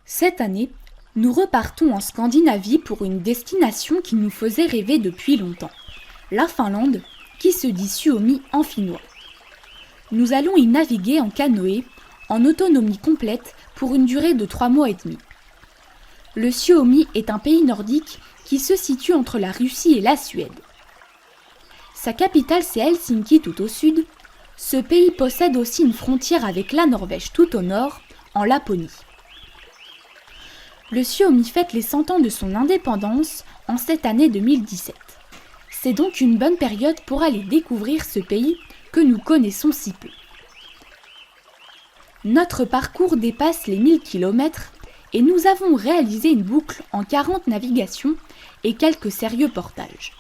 Cette année, nous repartons en Scandinavie pour une destination qui nous faisait rêver depuis longtemps, la Finlande, qui se dit Suomi en finnois. Nous allons y naviguer en canoë, en autonomie complète pour une durée de 3 mois et demi. Le Suomi est un pays nordique qui se situe entre la Russie et la Suède. Sa capitale c'est Helsinki tout au sud. Ce pays possède aussi une frontière avec la Norvège tout au nord, en Laponie. Le Suomi fête les 100 ans de son indépendance en cette année 2017. C'est donc une bonne période pour aller découvrir ce pays que nous connaissons si peu. Notre parcours dépasse les 1000 km et nous avons réalisé une boucle en 40 navigations et quelques sérieux portages.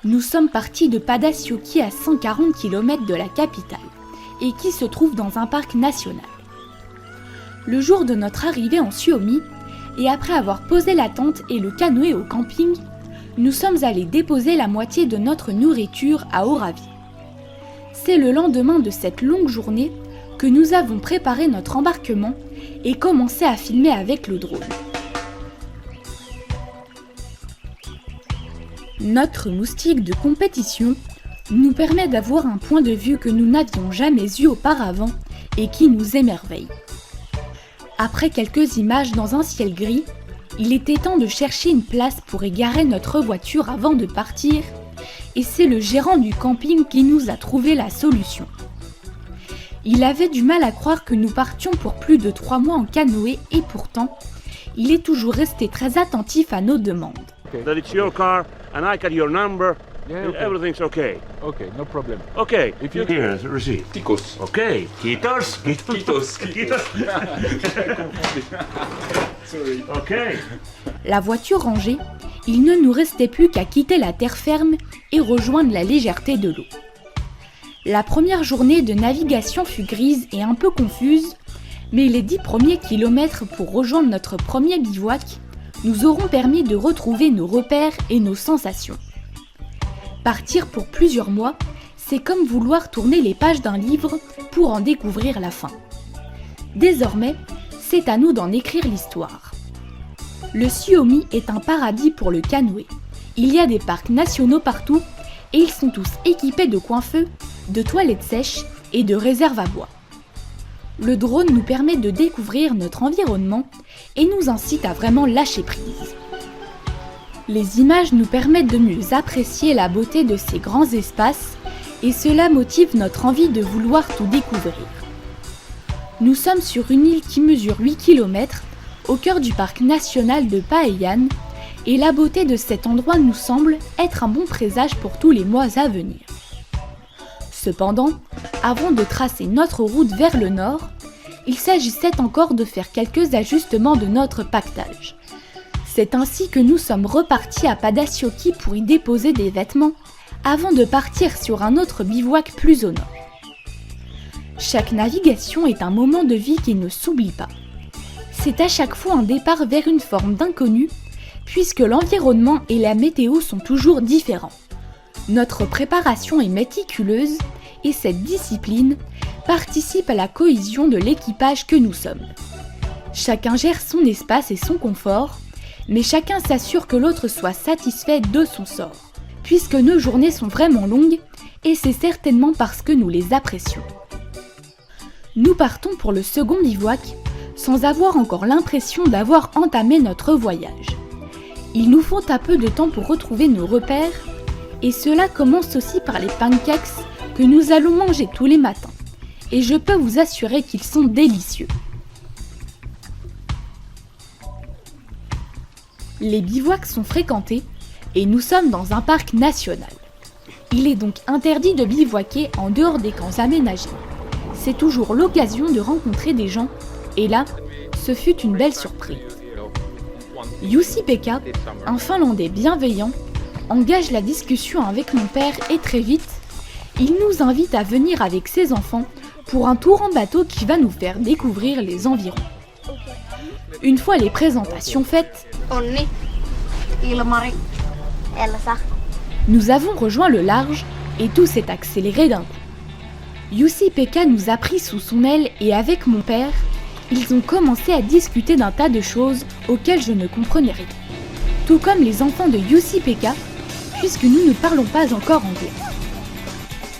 Nous sommes partis de Padasjoki à 140 km de la capitale et qui se trouve dans un parc national. Le jour de notre arrivée en Suomi, et après avoir posé la tente et le canoë au camping, nous sommes allés déposer la moitié de notre nourriture à Oravi. C'est le lendemain de cette longue journée que nous avons préparé notre embarquement et commencé à filmer avec le drone. Notre moustique de compétition nous permet d'avoir un point de vue que nous n'avions jamais eu auparavant et qui nous émerveille. Après quelques images dans un ciel gris, il était temps de chercher une place pour égarer notre voiture avant de partir, et c'est le gérant du camping qui nous a trouvé la solution. Il avait du mal à croire que nous partions pour plus de 3 mois en canoë et pourtant, il est toujours resté très attentif à nos demandes. That it's your car and I got your number. Yeah, okay. Everything's okay. Okay, no problem. Okay. If you- Here's the receipt. Tikos. Okay. Kiitos. Kiitos. Kiitos. Sorry. Okay. La voiture rangée, il ne nous restait plus qu'à quitter la terre ferme et rejoindre la légèreté de l'eau. La première journée de navigation fut grise et un peu confuse, mais les 10 premiers kilomètres pour rejoindre notre premier bivouac nous auront permis de retrouver nos repères et nos sensations. Partir pour plusieurs mois, c'est comme vouloir tourner les pages d'un livre pour en découvrir la fin. Désormais, c'est à nous d'en écrire l'histoire. Le Suomi est un paradis pour le canoë. Il y a des parcs nationaux partout et ils sont tous équipés de coins-feu, de toilettes sèches et de réserves à bois. Le drone nous permet de découvrir notre environnement et nous incite à vraiment lâcher prise. Les images nous permettent de mieux apprécier la beauté de ces grands espaces et cela motive notre envie de vouloir tout découvrir. Nous sommes sur une île qui mesure 8 km au cœur du parc national de Paean et la beauté de cet endroit nous semble être un bon présage pour tous les mois à venir. Cependant, avant de tracer notre route vers le nord, il s'agissait encore de faire quelques ajustements de notre pactage. C'est ainsi que nous sommes repartis à Padasjoki pour y déposer des vêtements, avant de partir sur un autre bivouac plus au nord. Chaque navigation est un moment de vie qui ne s'oublie pas. C'est à chaque fois un départ vers une forme d'inconnu, puisque l'environnement et la météo sont toujours différents. Notre préparation est méticuleuse et cette discipline participe à la cohésion de l'équipage que nous sommes. Chacun gère son espace et son confort, mais chacun s'assure que l'autre soit satisfait de son sort, puisque nos journées sont vraiment longues et c'est certainement parce que nous les apprécions. Nous partons pour le second bivouac sans avoir encore l'impression d'avoir entamé notre voyage. Il nous faut un peu de temps pour retrouver nos repères et cela commence aussi par les pancakes que nous allons manger tous les matins et je peux vous assurer qu'ils sont délicieux. Les bivouacs sont fréquentés et nous sommes dans un parc national. Il est donc interdit de bivouaquer en dehors des camps aménagés. C'est toujours l'occasion de rencontrer des gens et là, ce fut une belle surprise. Jussi-Pekka, un Finlandais bienveillant, engage la discussion avec mon père et très vite, il nous invite à venir avec ses enfants pour un tour en bateau qui va nous faire découvrir les environs. Une fois les présentations faites, Onni, Ilmari, Elsa. nous avons rejoint le large et tout s'est accéléré d'un coup. Jussi-Pekka nous a pris sous son aile et avec mon père, ils ont commencé à discuter d'un tas de choses auxquelles je ne comprenais rien. Tout comme les enfants de UCPK, puisque nous ne parlons pas encore anglais.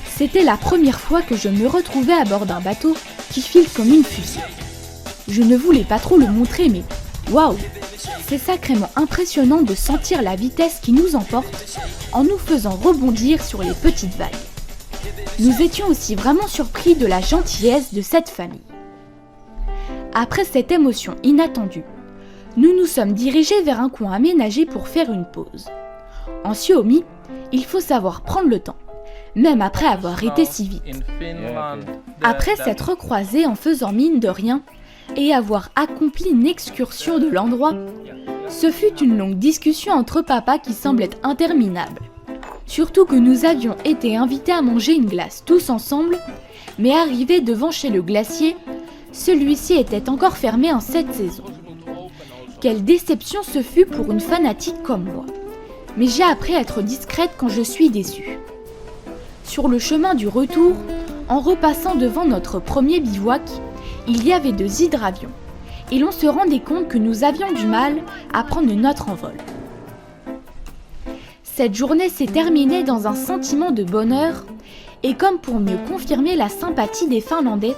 C'était la première fois que je me retrouvais à bord d'un bateau qui file comme une fusée. Je ne voulais pas trop le montrer, mais waouh! C'est sacrément impressionnant de sentir la vitesse qui nous emporte en nous faisant rebondir sur les petites vagues. Nous étions aussi vraiment surpris de la gentillesse de cette famille. Après cette émotion inattendue, nous nous sommes dirigés vers un coin aménagé pour faire une pause. En Suomi, il faut savoir prendre le temps, même après avoir été si vite. Après s'être croisés en faisant mine de rien et avoir accompli une excursion de l'endroit, ce fut une longue discussion entre papas qui semblait interminable. Surtout que nous avions été invités à manger une glace tous ensemble, mais arrivés devant chez le glacier, celui-ci était encore fermé en cette saison. Quelle déception ce fut pour une fanatique comme moi. Mais j'ai appris à être discrète quand je suis déçue. Sur le chemin du retour, en repassant devant notre premier bivouac, il y avait 2 hydravions, et l'on se rendait compte que nous avions du mal à prendre notre envol. Cette journée s'est terminée dans un sentiment de bonheur, et comme pour mieux confirmer la sympathie des Finlandais,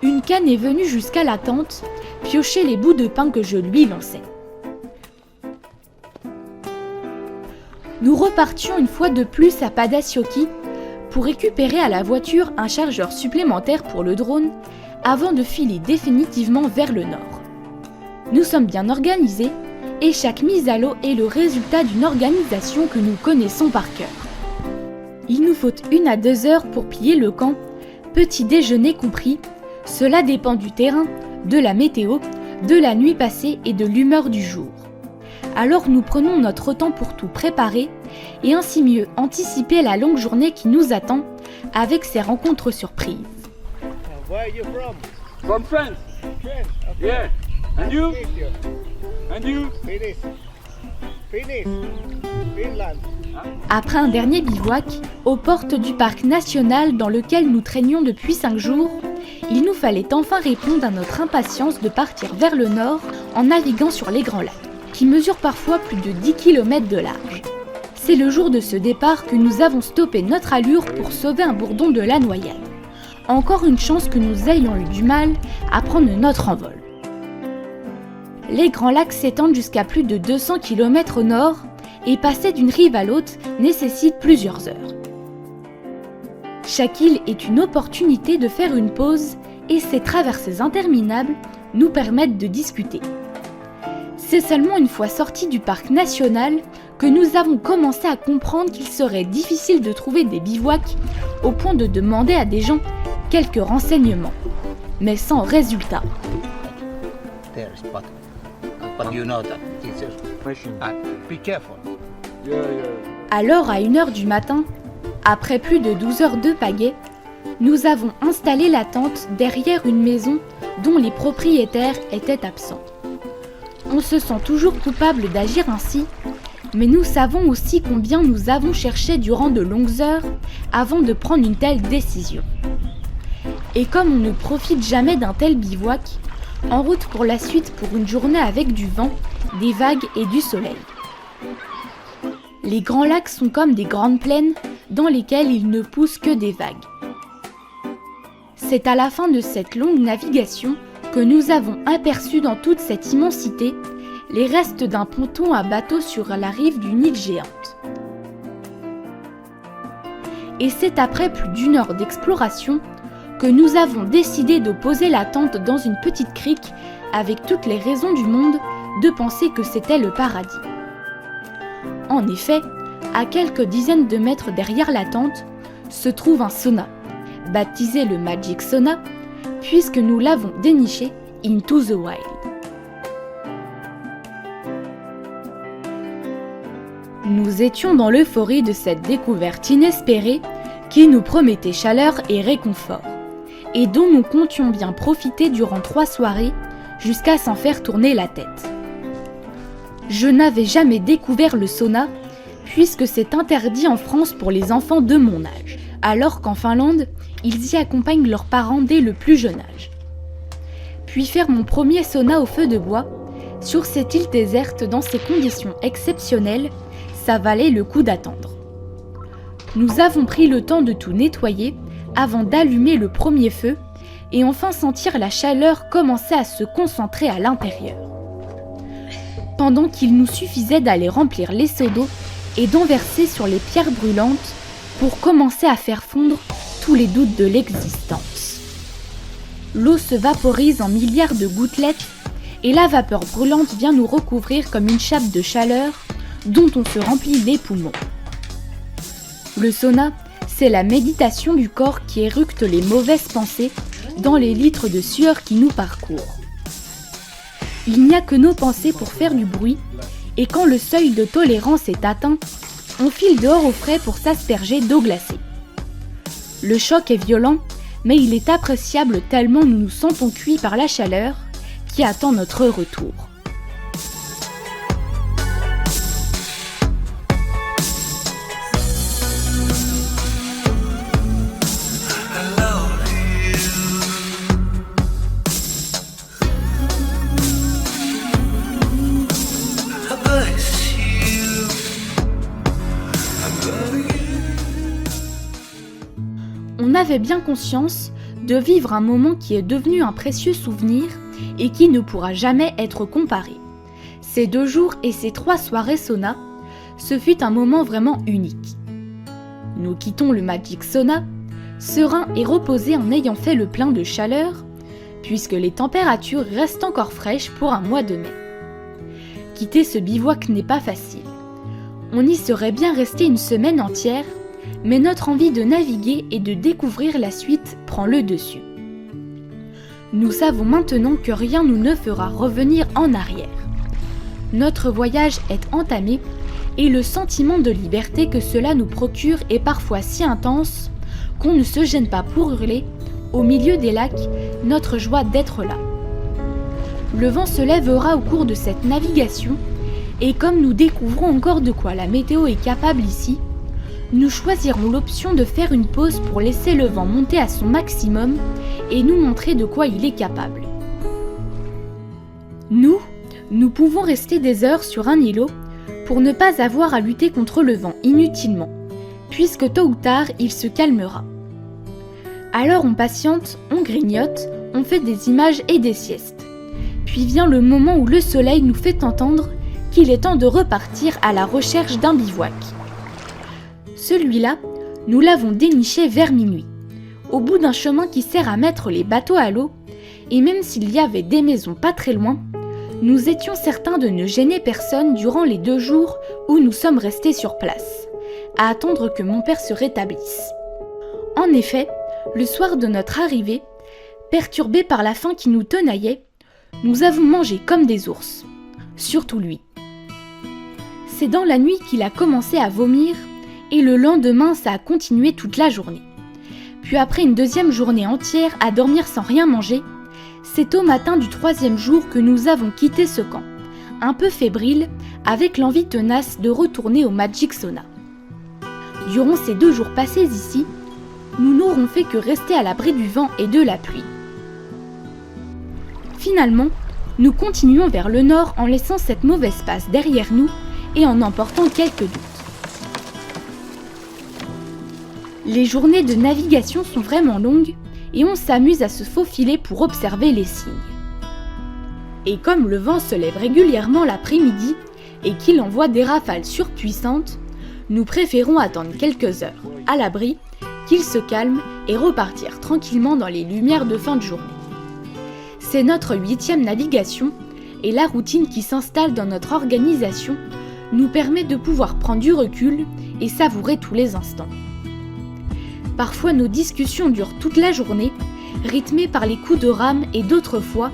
une canne est venue jusqu'à la tente, piocher les bouts de pain que je lui lançais. Nous repartions une fois de plus à Padasjoki pour récupérer à la voiture un chargeur supplémentaire pour le drone avant de filer définitivement vers le nord. Nous sommes bien organisés et chaque mise à l'eau est le résultat d'une organisation que nous connaissons par cœur. Il nous faut 1 à 2 heures pour plier le camp, petit déjeuner compris. Cela dépend du terrain, de la météo, de la nuit passée et de l'humeur du jour. Alors nous prenons notre temps pour tout préparer et ainsi mieux anticiper la longue journée qui nous attend avec ses rencontres surprises. Where are you from? From France. France. Okay. Yeah. And you? Nice to meet you. And you? Finnish. Finnish. Finland. Après un dernier bivouac, aux portes du parc national dans lequel nous traînions depuis 5 jours, il nous fallait enfin répondre à notre impatience de partir vers le nord en naviguant sur les Grands Lacs, qui mesurent parfois plus de 10 km de large. C'est le jour de ce départ que nous avons stoppé notre allure pour sauver un bourdon de la noyade. Encore une chance que nous ayons eu du mal à prendre notre envol. Les Grands Lacs s'étendent jusqu'à plus de 200 km au nord et passer d'une rive à l'autre nécessite plusieurs heures. Chaque île est une opportunité de faire une pause et ces traversées interminables nous permettent de discuter. C'est seulement une fois sortis du parc national que nous avons commencé à comprendre qu'il serait difficile de trouver des bivouacs au point de demander à des gens quelques renseignements, mais sans résultat. There is but you know that it's be careful. Alors à 1h du matin, après plus de 12 heures de pagaie, nous avons installé la tente derrière une maison dont les propriétaires étaient absents. On se sent toujours coupable d'agir ainsi, mais nous savons aussi combien nous avons cherché durant de longues heures avant de prendre une telle décision. Et comme on ne profite jamais d'un tel bivouac, en route pour la suite pour une journée avec du vent, des vagues et du soleil. Les Grands Lacs sont comme des grandes plaines dans lesquelles il ne pousse que des vagues. C'est à la fin de cette longue navigation que nous avons aperçu dans toute cette immensité les restes d'un ponton à bateau sur la rive d'une île géante. Et c'est après plus d'1 heure d'exploration que nous avons décidé de poser la tente dans une petite crique avec toutes les raisons du monde de penser que c'était le paradis. En effet, à quelques dizaines de mètres derrière la tente, se trouve un sauna, baptisé le Magic Sauna, puisque nous l'avons déniché into the wild. Nous étions dans l'euphorie de cette découverte inespérée qui nous promettait chaleur et réconfort, et dont nous comptions bien profiter durant 3 soirées jusqu'à s'en faire tourner la tête. Je n'avais jamais découvert le sauna puisque c'est interdit en France pour les enfants de mon âge, alors qu'en Finlande, ils y accompagnent leurs parents dès le plus jeune âge. puis faire mon premier sauna au feu de bois. Sur cette île déserte, dans ces conditions exceptionnelles, ça valait le coup d'attendre. Nous avons pris le temps de tout nettoyer avant d'allumer le premier feu et enfin sentir la chaleur commencer à se concentrer à l'intérieur. Pendant qu'il nous suffisait d'aller remplir les seaux d'eau et d'en verser sur les pierres brûlantes pour commencer à faire fondre tous les doutes de l'existence. L'eau se vaporise en milliards de gouttelettes et la vapeur brûlante vient nous recouvrir comme une chape de chaleur dont on se remplit les poumons. Le sauna, c'est la méditation du corps qui éructe les mauvaises pensées dans les litres de sueur qui nous parcourent. Il n'y a que nos pensées pour faire du bruit, et quand le seuil de tolérance est atteint, on file dehors au frais pour s'asperger d'eau glacée. Le choc est violent, mais il est appréciable tellement nous nous sentons cuits par la chaleur qui attend notre retour. On avait bien conscience de vivre un moment qui est devenu un précieux souvenir et qui ne pourra jamais être comparé. Ces 2 jours et ces 3 soirées sauna, ce fut un moment vraiment unique. Nous quittons le Magic Sauna, sereins et reposés en ayant fait le plein de chaleur, puisque les températures restent encore fraîches pour un mois de mai. Quitter ce bivouac n'est pas facile. On y serait bien resté une semaine entière, mais notre envie de naviguer et de découvrir la suite prend le dessus. Nous savons maintenant que rien nous ne fera revenir en arrière. Notre voyage est entamé et le sentiment de liberté que cela nous procure est parfois si intense qu'on ne se gêne pas pour hurler, au milieu des lacs, notre joie d'être là. Le vent se lèvera au cours de cette navigation et comme nous découvrons encore de quoi la météo est capable ici, nous choisirons l'option de faire une pause pour laisser le vent monter à son maximum et nous montrer de quoi il est capable. Nous pouvons rester des heures sur un îlot pour ne pas avoir à lutter contre le vent inutilement, puisque tôt ou tard il se calmera. Alors on patiente, on grignote, on fait des images et des siestes. Puis vient le moment où le soleil nous fait entendre qu'il est temps de repartir à la recherche d'un bivouac. Celui-là, nous l'avons déniché vers minuit, au bout d'un chemin qui sert à mettre les bateaux à l'eau, et même s'il y avait des maisons pas très loin, nous étions certains de ne gêner personne durant les 2 jours où nous sommes restés sur place, à attendre que mon père se rétablisse. En effet, le soir de notre arrivée, perturbés par la faim qui nous tenaillait, nous avons mangé comme des ours, surtout lui. C'est dans la nuit qu'il a commencé à vomir, et le lendemain, ça a continué toute la journée. Puis après une 2e journée entière à dormir sans rien manger, c'est au matin du 3e jour que nous avons quitté ce camp, un peu fébrile, avec l'envie tenace de retourner au Magic Sauna. Durant ces 2 jours passés ici, nous n'aurons fait que rester à l'abri du vent et de la pluie. Finalement, nous continuons vers le nord en laissant cette mauvaise passe derrière nous et en emportant quelques doutes. Les journées de navigation sont vraiment longues et on s'amuse à se faufiler pour observer les signes. Et comme le vent se lève régulièrement l'après-midi et qu'il envoie des rafales surpuissantes, nous préférons attendre quelques heures à l'abri, qu'il se calme et repartir tranquillement dans les lumières de fin de journée. C'est notre 8e navigation et la routine qui s'installe dans notre organisation nous permet de pouvoir prendre du recul et savourer tous les instants. Parfois nos discussions durent toute la journée, rythmées par les coups de rame et d'autres fois,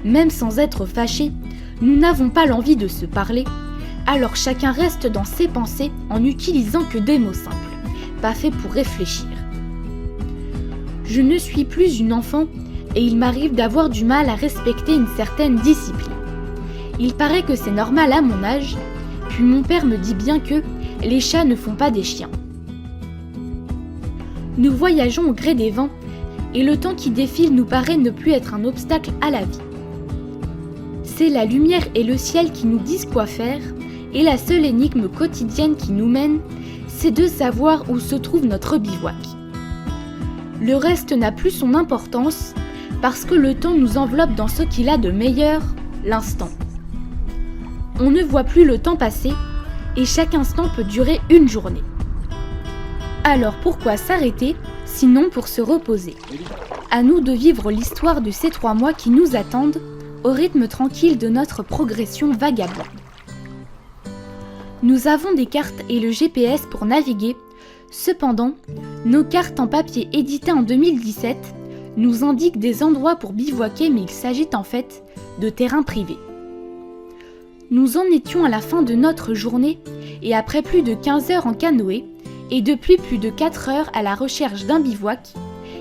même sans être fâchés, nous n'avons pas l'envie de se parler, alors chacun reste dans ses pensées en n'utilisant que des mots simples, pas faits pour réfléchir. Je ne suis plus une enfant et il m'arrive d'avoir du mal à respecter une certaine discipline. Il paraît que c'est normal à mon âge, puis mon père me dit bien que les chats ne font pas des chiens. Nous voyageons au gré des vents et le temps qui défile nous paraît ne plus être un obstacle à la vie. C'est la lumière et le ciel qui nous disent quoi faire, et la seule énigme quotidienne qui nous mène, c'est de savoir où se trouve notre bivouac. Le reste n'a plus son importance, parce que le temps nous enveloppe dans ce qu'il a de meilleur, l'instant. On ne voit plus le temps passer, et chaque instant peut durer une journée. Alors pourquoi s'arrêter, sinon pour se reposer? À nous de vivre l'histoire de ces 3 mois qui nous attendent, au rythme tranquille de notre progression vagabonde. Nous avons des cartes et le GPS pour naviguer, cependant, nos cartes en papier éditées en 2017 nous indiquent des endroits pour bivouaquer, mais il s'agit en fait de terrains privés. Nous en étions à la fin de notre journée et après plus de 15 heures en canoë et depuis plus de 4 heures à la recherche d'un bivouac,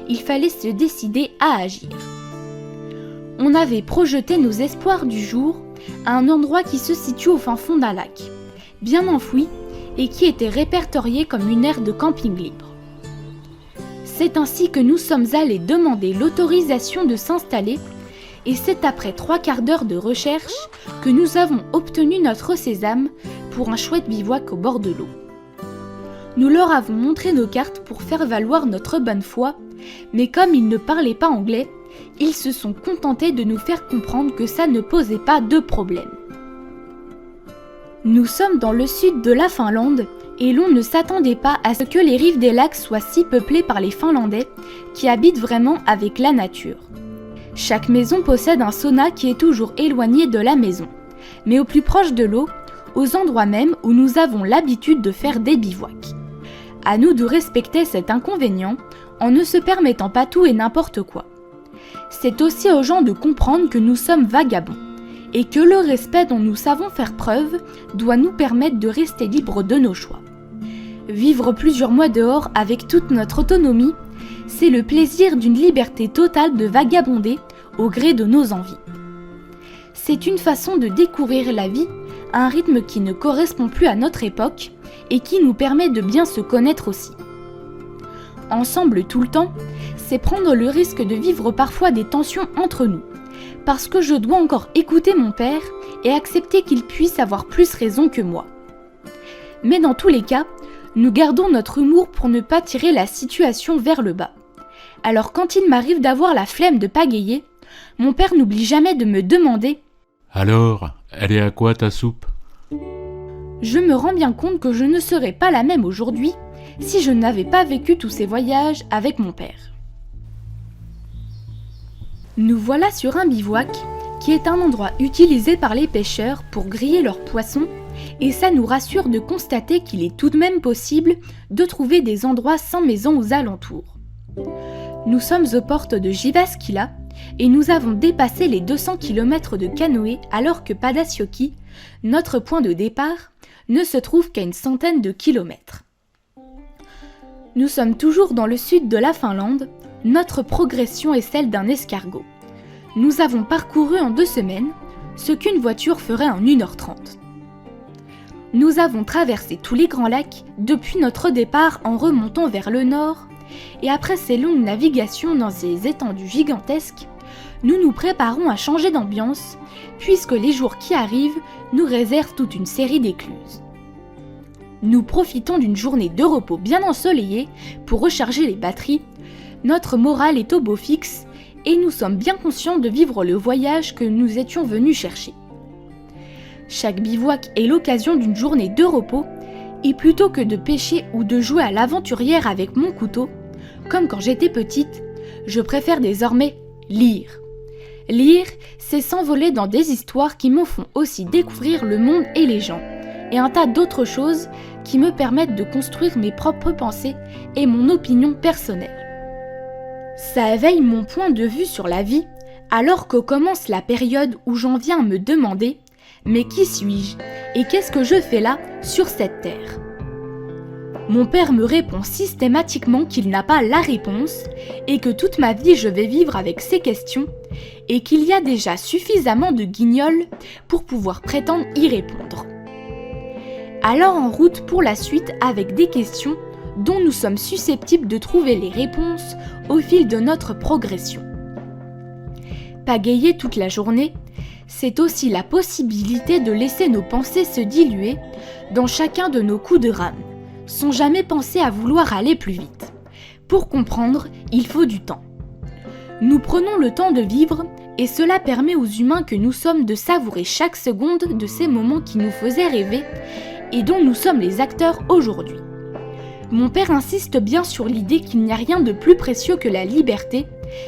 il fallait se décider à agir. On avait projeté nos espoirs du jour à un endroit qui se situe au fin fond d'un lac, bien enfoui et qui était répertorié comme une aire de camping libre. C'est ainsi que nous sommes allés demander l'autorisation de s'installer et c'est après 3/4 d'heure de recherche que nous avons obtenu notre sésame pour un chouette bivouac au bord de l'eau. Nous leur avons montré nos cartes pour faire valoir notre bonne foi, mais comme ils ne parlaient pas anglais, ils se sont contentés de nous faire comprendre que ça ne posait pas de problème. Nous sommes dans le sud de la Finlande et l'on ne s'attendait pas à ce que les rives des lacs soient si peuplées par les Finlandais qui habitent vraiment avec la nature. Chaque maison possède un sauna qui est toujours éloigné de la maison, mais au plus proche de l'eau, aux endroits même où nous avons l'habitude de faire des bivouacs. À nous de respecter cet inconvénient en ne se permettant pas tout et n'importe quoi. C'est aussi aux gens de comprendre que nous sommes vagabonds et que le respect dont nous savons faire preuve doit nous permettre de rester libres de nos choix. Vivre plusieurs mois dehors avec toute notre autonomie, c'est le plaisir d'une liberté totale de vagabonder au gré de nos envies. C'est une façon de découvrir la vie à un rythme qui ne correspond plus à notre époque et qui nous permet de bien se connaître aussi. Ensemble tout le temps, c'est prendre le risque de vivre parfois des tensions entre nous, parce que je dois encore écouter mon père et accepter qu'il puisse avoir plus raison que moi. Mais dans tous les cas, nous gardons notre humour pour ne pas tirer la situation vers le bas. Alors quand il m'arrive d'avoir la flemme de pagayer, mon père n'oublie jamais de me demander « Alors, elle est à quoi ta soupe? » Je me rends bien compte que je ne serais pas la même aujourd'hui si je n'avais pas vécu tous ces voyages avec mon père. Nous voilà sur un bivouac qui est un endroit utilisé par les pêcheurs pour griller leurs poissons et ça nous rassure de constater qu'il est tout de même possible de trouver des endroits sans maison aux alentours. Nous sommes aux portes de Jyväskylä et nous avons dépassé les 200 km de canoë alors que Padasjoki, notre point de départ, ne se trouve qu'à une centaine de kilomètres. Nous sommes toujours dans le sud de la Finlande, notre progression est celle d'un escargot. Nous avons parcouru en 2 semaines, ce qu'une voiture ferait en 1h30. Nous avons traversé tous les grands lacs depuis notre départ en remontant vers le nord, et après ces longues navigations dans ces étendues gigantesques, nous nous préparons à changer d'ambiance, puisque les jours qui arrivent nous réservent toute une série d'écluses. Nous profitons d'une journée de repos bien ensoleillée pour recharger les batteries, notre morale est au beau fixe et nous sommes bien conscients de vivre le voyage que nous étions venus chercher. Chaque bivouac est l'occasion d'une journée de repos et plutôt que de pêcher ou de jouer à l'aventurière avec mon couteau, comme quand j'étais petite, je préfère désormais lire. Lire, c'est s'envoler dans des histoires qui me font aussi découvrir le monde et les gens, et un tas d'autres choses qui me permettent de construire mes propres pensées et mon opinion personnelle. Ça éveille mon point de vue sur la vie, alors que commence la période où j'en viens à me demander « Mais qui suis-je et qu'est-ce que je fais là, sur cette terre ?» Mon père me répond systématiquement qu'il n'a pas la réponse et que toute ma vie je vais vivre avec ces questions et qu'il y a déjà suffisamment de guignols pour pouvoir prétendre y répondre. Alors en route pour la suite avec des questions dont nous sommes susceptibles de trouver les réponses au fil de notre progression. Pagayer toute la journée, c'est aussi la possibilité de laisser nos pensées se diluer dans chacun de nos coups de rame, sans jamais penser à vouloir aller plus vite. Pour comprendre, il faut du temps. Nous prenons le temps de vivre et cela permet aux humains que nous sommes de savourer chaque seconde de ces moments qui nous faisaient rêver et dont nous sommes les acteurs aujourd'hui. Mon père insiste bien sur l'idée qu'il n'y a rien de plus précieux que la liberté,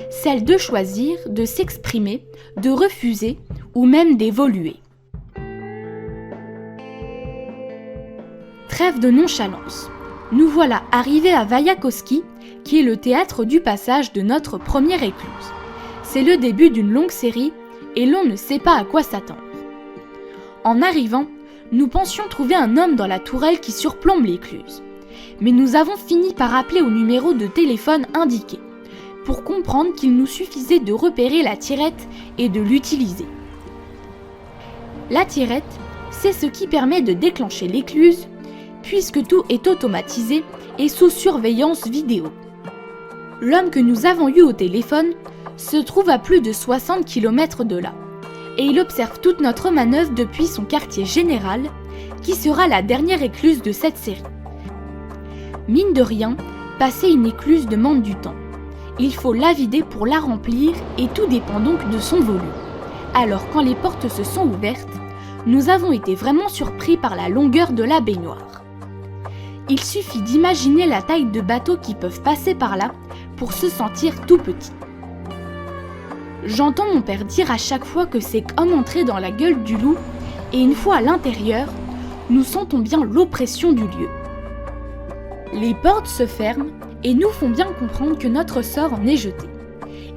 celle de choisir, de s'exprimer, de refuser ou même d'évoluer. Trêve de nonchalance. Nous voilà arrivés à Vajakoski, qui est le théâtre du passage de notre première écluse. C'est le début d'une longue série et l'on ne sait pas à quoi s'attendre. En arrivant, nous pensions trouver un homme dans la tourelle qui surplombe l'écluse. Mais nous avons fini par appeler au numéro de téléphone indiqué, pour comprendre qu'il nous suffisait de repérer la tirette et de l'utiliser. La tirette, c'est ce qui permet de déclencher l'écluse, puisque tout est automatisé et sous surveillance vidéo. L'homme que nous avons eu au téléphone se trouve à plus de 60 km de là, et il observe toute notre manœuvre depuis son quartier général, qui sera la dernière écluse de cette série. Mine de rien, passer une écluse demande du temps. Il faut la vider pour la remplir et tout dépend donc de son volume. Alors quand les portes se sont ouvertes, nous avons été vraiment surpris par la longueur de la baignoire. Il suffit d'imaginer la taille de bateaux qui peuvent passer par là pour se sentir tout petit. J'entends mon père dire à chaque fois que c'est comme entrer dans la gueule du loup et une fois à l'intérieur, nous sentons bien l'oppression du lieu. Les portes se ferment et nous font bien comprendre que notre sort en est jeté.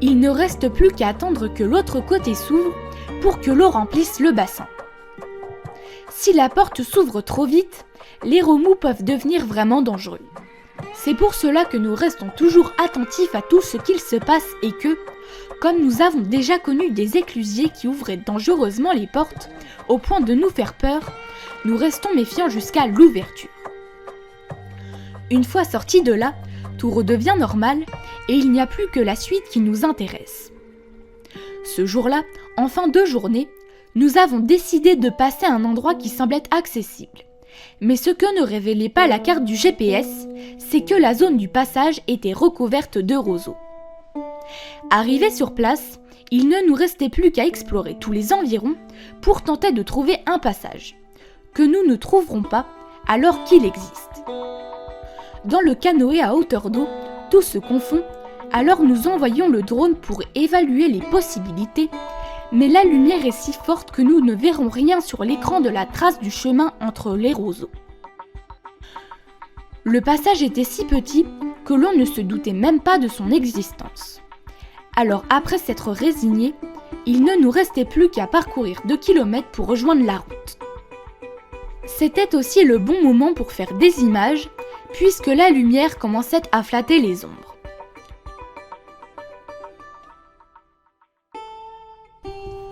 Il ne reste plus qu'à attendre que l'autre côté s'ouvre pour que l'eau remplisse le bassin. Si la porte s'ouvre trop vite, les remous peuvent devenir vraiment dangereux. C'est pour cela que nous restons toujours attentifs à tout ce qu'il se passe et que, comme nous avons déjà connu des éclusiers qui ouvraient dangereusement les portes au point de nous faire peur, nous restons méfiants jusqu'à l'ouverture. Une fois sortis de là, tout redevient normal et il n'y a plus que la suite qui nous intéresse. Ce jour-là, en fin de journée, nous avons décidé de passer à un endroit qui semblait accessible. Mais ce que ne révélait pas la carte du GPS, c'est que la zone du passage était recouverte de roseaux. Arrivés sur place, il ne nous restait plus qu'à explorer tous les environs pour tenter de trouver un passage, que nous ne trouverons pas alors qu'il existe. Dans le canoë à hauteur d'eau, tout se confond, alors nous envoyons le drone pour évaluer les possibilités, mais la lumière est si forte que nous ne verrons rien sur l'écran de la trace du chemin entre les roseaux. Le passage était si petit que l'on ne se doutait même pas de son existence. Alors après s'être résigné, il ne nous restait plus qu'à parcourir 2 km pour rejoindre la route. C'était aussi le bon moment pour faire des images, puisque la lumière commençait à flatter les ombres.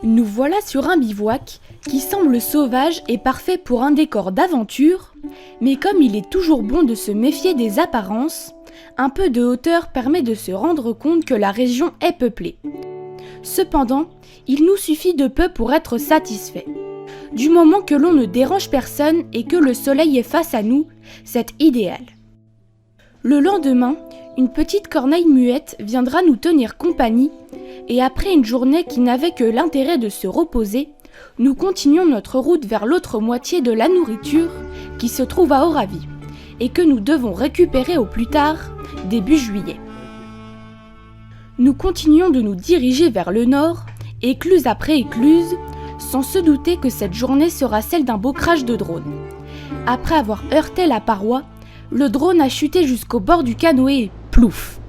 Nous voilà sur un bivouac qui semble sauvage et parfait pour un décor d'aventure, mais comme il est toujours bon de se méfier des apparences, un peu de hauteur permet de se rendre compte que la région est peuplée. Cependant, il nous suffit de peu pour être satisfait. Du moment que l'on ne dérange personne et que le soleil est face à nous, c'est idéal. Le lendemain, une petite corneille muette viendra nous tenir compagnie et après une journée qui n'avait que l'intérêt de se reposer, nous continuons notre route vers l'autre moitié de la nourriture qui se trouve à Oravi et que nous devons récupérer au plus tard, début juillet. Nous continuons de nous diriger vers le nord, écluse après écluse, sans se douter que cette journée sera celle d'un beau crash de drone. Après avoir heurté la paroi, le drone a chuté jusqu'au bord du canoë et plouf!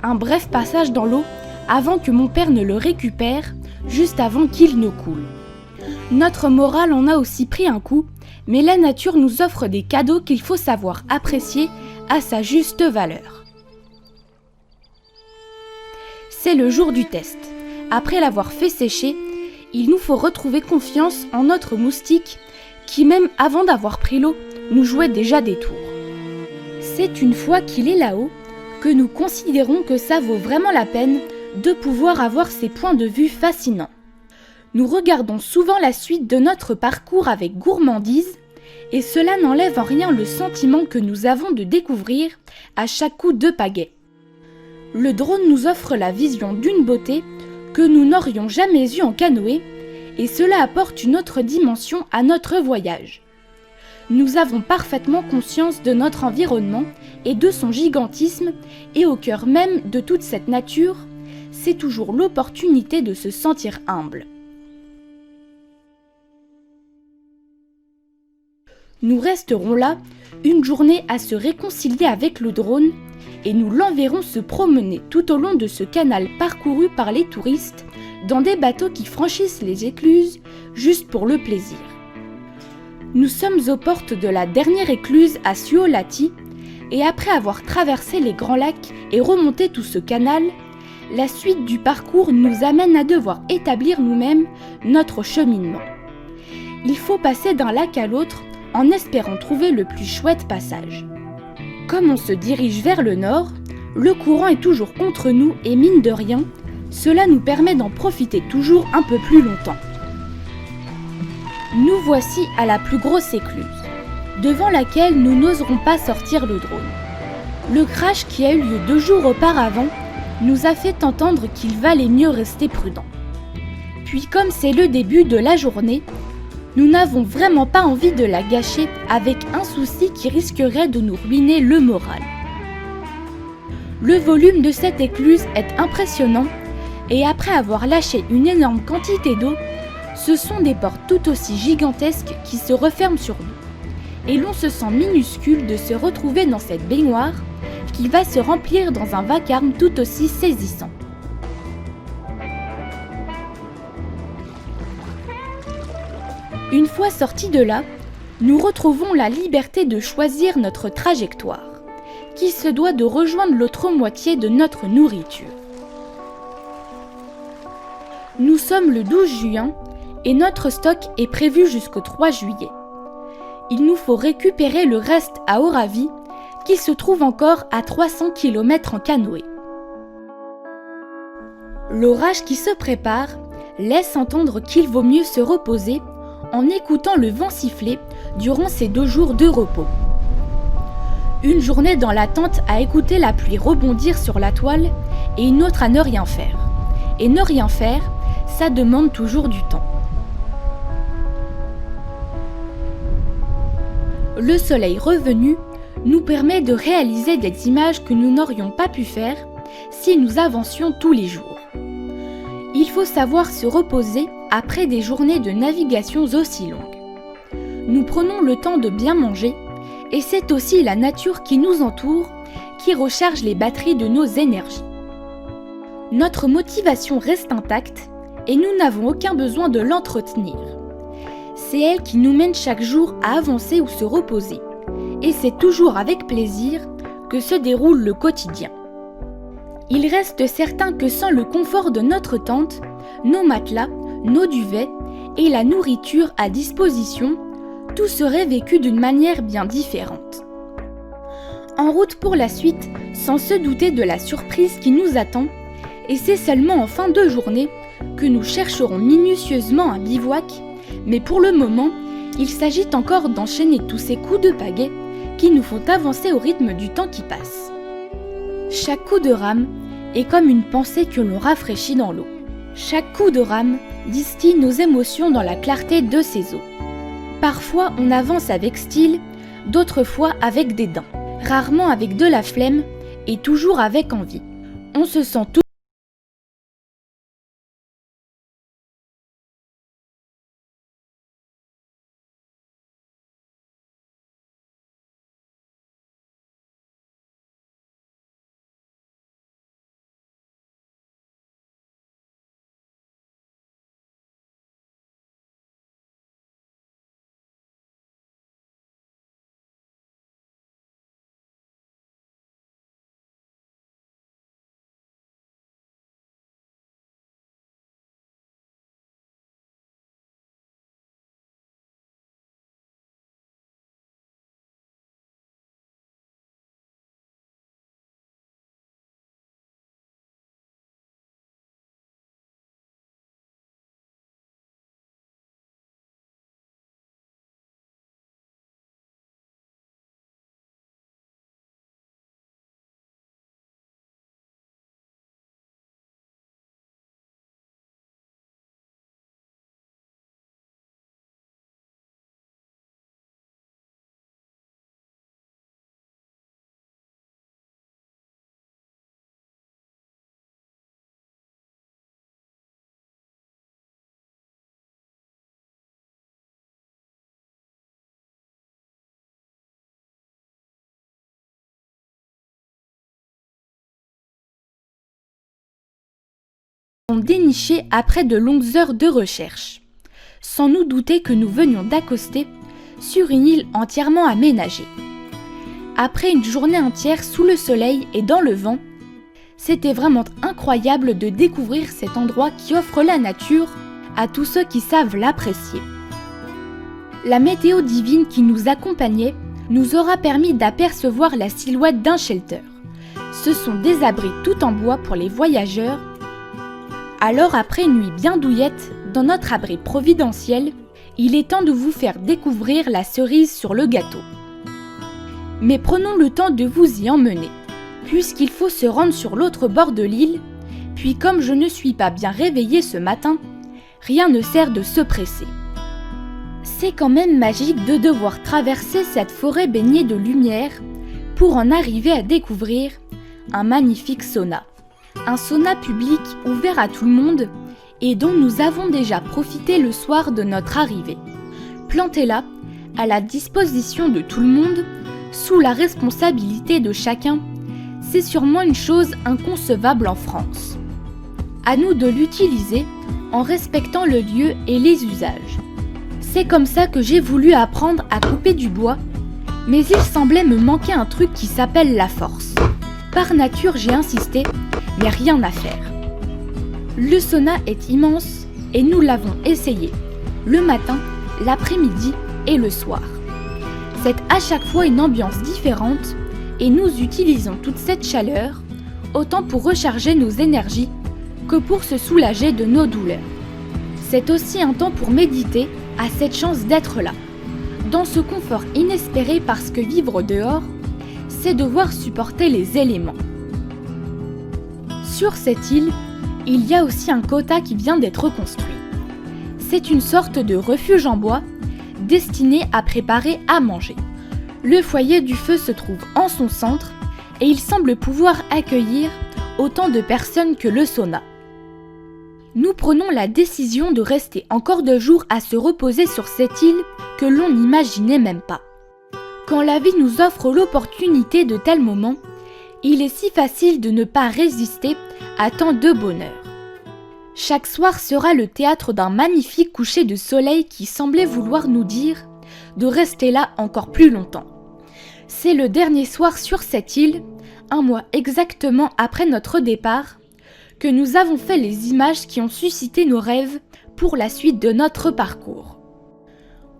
Un bref passage dans l'eau avant que mon père ne le récupère, juste avant qu'il ne coule. Notre morale en a aussi pris un coup, mais la nature nous offre des cadeaux qu'il faut savoir apprécier à sa juste valeur. C'est le jour du test. Après l'avoir fait sécher, il nous faut retrouver confiance en notre moustique qui, même avant d'avoir pris l'eau, nous jouait déjà des tours. C'est une fois qu'il est là-haut que nous considérons que ça vaut vraiment la peine de pouvoir avoir ces points de vue fascinants. Nous regardons souvent la suite de notre parcours avec gourmandise et cela n'enlève en rien le sentiment que nous avons de découvrir à chaque coup de pagaie. Le drone nous offre la vision d'une beauté que nous n'aurions jamais eue en canoë et cela apporte une autre dimension à notre voyage. Nous avons parfaitement conscience de notre environnement et de son gigantisme et au cœur même de toute cette nature, c'est toujours l'opportunité de se sentir humble. Nous resterons là une journée à se réconcilier avec le drone et nous l'enverrons se promener tout au long de ce canal parcouru par les touristes dans des bateaux qui franchissent les écluses juste pour le plaisir. Nous sommes aux portes de la dernière écluse à Suolahti et après avoir traversé les grands lacs et remonté tout ce canal, la suite du parcours nous amène à devoir établir nous-mêmes notre cheminement. Il faut passer d'un lac à l'autre en espérant trouver le plus chouette passage. Comme on se dirige vers le nord, le courant est toujours contre nous et mine de rien, cela nous permet d'en profiter toujours un peu plus longtemps. Nous voici à la plus grosse écluse, devant laquelle nous n'oserons pas sortir le drone. Le crash qui a eu lieu 2 jours auparavant nous a fait entendre qu'il valait mieux rester prudent. Puis comme c'est le début de la journée, nous n'avons vraiment pas envie de la gâcher avec un souci qui risquerait de nous ruiner le moral. Le volume de cette écluse est impressionnant et après avoir lâché une énorme quantité d'eau, ce sont des portes tout aussi gigantesques qui se referment sur nous. Et l'on se sent minuscule de se retrouver dans cette baignoire qui va se remplir dans un vacarme tout aussi saisissant. Une fois sortis de là, nous retrouvons la liberté de choisir notre trajectoire, qui se doit de rejoindre l'autre moitié de notre nourriture. Nous sommes le 12 juin et notre stock est prévu jusqu'au 3 juillet. Il nous faut récupérer le reste à Oravi, qui se trouve encore à 300 km en canoë. L'orage qui se prépare laisse entendre qu'il vaut mieux se reposer en écoutant le vent siffler durant ces 2 jours de repos. Une journée dans la tente à écouter la pluie rebondir sur la toile et une autre à ne rien faire. Et ne rien faire, ça demande toujours du temps. Le soleil revenu nous permet de réaliser des images que nous n'aurions pas pu faire si nous avancions tous les jours. Il faut savoir se reposer après des journées de navigation aussi longues. Nous prenons le temps de bien manger et c'est aussi la nature qui nous entoure qui recharge les batteries de nos énergies. Notre motivation reste intacte et nous n'avons aucun besoin de l'entretenir. C'est elle qui nous mène chaque jour à avancer ou se reposer. Et c'est toujours avec plaisir que se déroule le quotidien. Il reste certain que sans le confort de notre tente, nos matelas, nos duvets et la nourriture à disposition, tout serait vécu d'une manière bien différente. En route pour la suite, sans se douter de la surprise qui nous attend, et c'est seulement en fin de journée que nous chercherons minutieusement un bivouac, mais pour le moment, il s'agit encore d'enchaîner tous ces coups de pagaie qui nous font avancer au rythme du temps qui passe. Chaque coup de rame est comme une pensée que l'on rafraîchit dans l'eau. Chaque coup de rame distille nos émotions dans la clarté de ces eaux. Parfois on avance avec style, d'autres fois avec dédain, rarement avec de la flemme et toujours avec envie. On se sent tout déniché après de longues heures de recherche, sans nous douter que nous venions d'accoster sur une île entièrement aménagée. Après une journée entière sous le soleil et dans le vent, c'était vraiment incroyable de découvrir cet endroit qui offre la nature à tous ceux qui savent l'apprécier. La météo divine qui nous accompagnait nous aura permis d'apercevoir la silhouette d'un shelter. Ce sont des abris tout en bois pour les voyageurs. Alors après une nuit bien douillette dans notre abri providentiel, il est temps de vous faire découvrir la cerise sur le gâteau. Mais prenons le temps de vous y emmener, puisqu'il faut se rendre sur l'autre bord de l'île, puis comme je ne suis pas bien réveillée ce matin, rien ne sert de se presser. C'est quand même magique de devoir traverser cette forêt baignée de lumière pour en arriver à découvrir un magnifique sauna. Un sauna public ouvert à tout le monde et dont nous avons déjà profité le soir de notre arrivée. Planté là, à la disposition de tout le monde, sous la responsabilité de chacun, c'est sûrement une chose inconcevable en France. À nous de l'utiliser en respectant le lieu et les usages. C'est comme ça que j'ai voulu apprendre à couper du bois, mais il semblait me manquer un truc qui s'appelle la force. Par nature, j'ai insisté, mais rien à faire. Le sauna est immense et nous l'avons essayé, le matin, l'après-midi et le soir. C'est à chaque fois une ambiance différente et nous utilisons toute cette chaleur, autant pour recharger nos énergies que pour se soulager de nos douleurs. C'est aussi un temps pour méditer à cette chance d'être là, dans ce confort inespéré parce que vivre dehors, c'est devoir supporter les éléments. Sur cette île, il y a aussi un quota qui vient d'être construit. C'est une sorte de refuge en bois destiné à préparer à manger. Le foyer du feu se trouve en son centre et il semble pouvoir accueillir autant de personnes que le sauna. Nous prenons la décision de rester encore 2 jours à se reposer sur cette île que l'on n'imaginait même pas. Quand la vie nous offre l'opportunité de tels moments, il est si facile de ne pas résister à tant de bonheur. Chaque soir sera le théâtre d'un magnifique coucher de soleil qui semblait vouloir nous dire de rester là encore plus longtemps. C'est le dernier soir sur cette île, 1 mois exactement après notre départ, que nous avons fait les images qui ont suscité nos rêves pour la suite de notre parcours.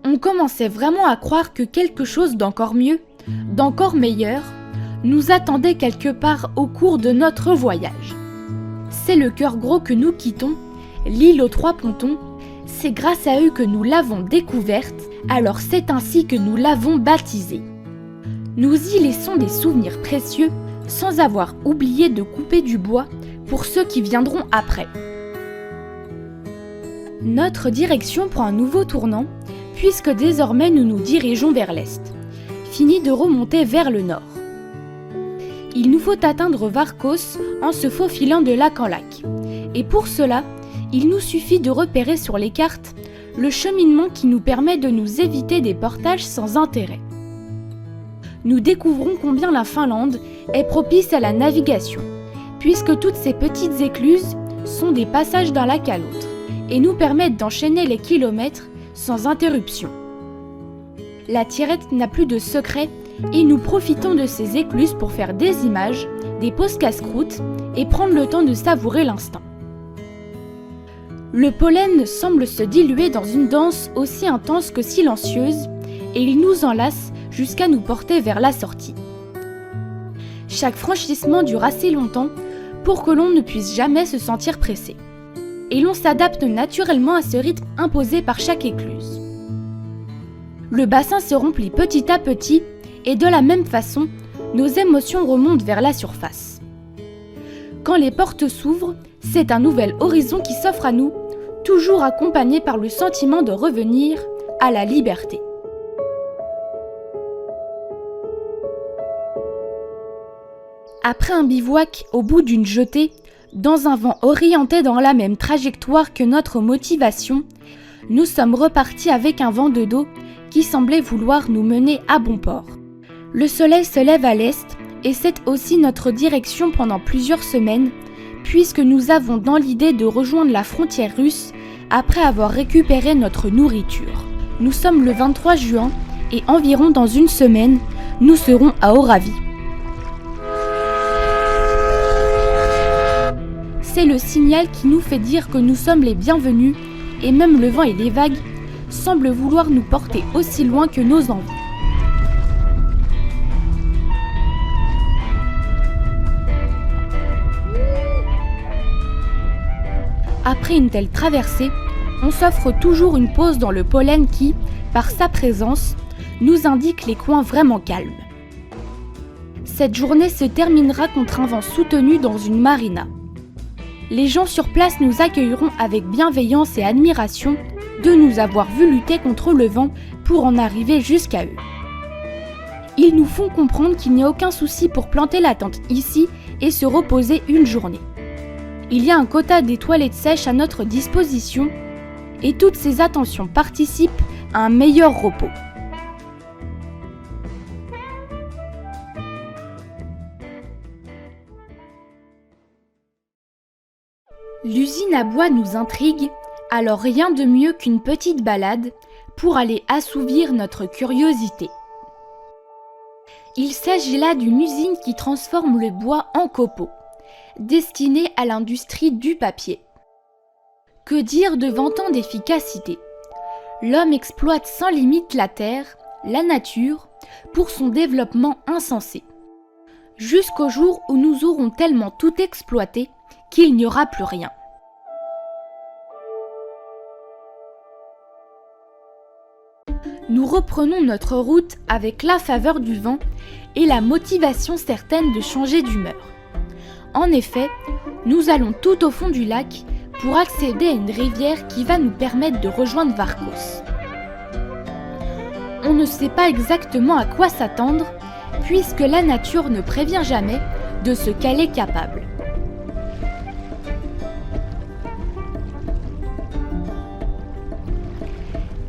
On commençait vraiment à croire que quelque chose d'encore mieux, d'encore meilleur, nous attendait quelque part au cours de notre voyage. C'est le cœur gros que nous quittons, l'île aux 3 pontons, c'est grâce à eux que nous l'avons découverte, alors c'est ainsi que nous l'avons baptisée. Nous y laissons des souvenirs précieux, sans avoir oublié de couper du bois pour ceux qui viendront après. Notre direction prend un nouveau tournant, puisque désormais nous nous dirigeons vers l'est. Fini de remonter vers le nord. Il nous faut atteindre Varkos en se faufilant de lac en lac. Et pour cela, il nous suffit de repérer sur les cartes le cheminement qui nous permet de nous éviter des portages sans intérêt. Nous découvrons combien la Finlande est propice à la navigation, puisque toutes ces petites écluses sont des passages d'un lac à l'autre et nous permettent d'enchaîner les kilomètres sans interruption. La tirette n'a plus de secret et nous profitons de ces écluses pour faire des images, des pauses casse-croûte et prendre le temps de savourer l'instant. Le pollen semble se diluer dans une danse aussi intense que silencieuse et il nous enlace jusqu'à nous porter vers la sortie. Chaque franchissement dure assez longtemps pour que l'on ne puisse jamais se sentir pressé. Et l'on s'adapte naturellement à ce rythme imposé par chaque écluse. Le bassin se remplit petit à petit et de la même façon, nos émotions remontent vers la surface. Quand les portes s'ouvrent, c'est un nouvel horizon qui s'offre à nous, toujours accompagné par le sentiment de revenir à la liberté. Après un bivouac au bout d'une jetée, dans un vent orienté dans la même trajectoire que notre motivation, nous sommes repartis avec un vent de dos qui semblait vouloir nous mener à bon port. Le soleil se lève à l'est et c'est aussi notre direction pendant plusieurs semaines, puisque nous avons dans l'idée de rejoindre la frontière russe après avoir récupéré notre nourriture. Nous sommes le 23 juin et environ dans une semaine, nous serons à Oravi. C'est le signal qui nous fait dire que nous sommes les bienvenus et même le vent et les vagues semblent vouloir nous porter aussi loin que nos envies. Après une telle traversée, on s'offre toujours une pause dans le pollen qui, par sa présence, nous indique les coins vraiment calmes. Cette journée se terminera contre un vent soutenu dans une marina. Les gens sur place nous accueilleront avec bienveillance et admiration de nous avoir vu lutter contre le vent pour en arriver jusqu'à eux. Ils nous font comprendre qu'il n'y a aucun souci pour planter la tente ici et se reposer une journée. Il y a un quota des toilettes sèches à notre disposition et toutes ces attentions participent à un meilleur repos. L'usine à bois nous intrigue, alors rien de mieux qu'une petite balade pour aller assouvir notre curiosité. Il s'agit là d'une usine qui transforme le bois en copeaux, destinée à l'industrie du papier. Que dire de 20 ans d'efficacité ? L'homme exploite sans limite la terre, la nature, pour son développement insensé. Jusqu'au jour où nous aurons tellement tout exploité qu'il n'y aura plus rien. Nous reprenons notre route avec la faveur du vent et la motivation certaine de changer d'humeur. En effet, nous allons tout au fond du lac pour accéder à une rivière qui va nous permettre de rejoindre Varkos. On ne sait pas exactement à quoi s'attendre, puisque la nature ne prévient jamais de ce qu'elle est capable.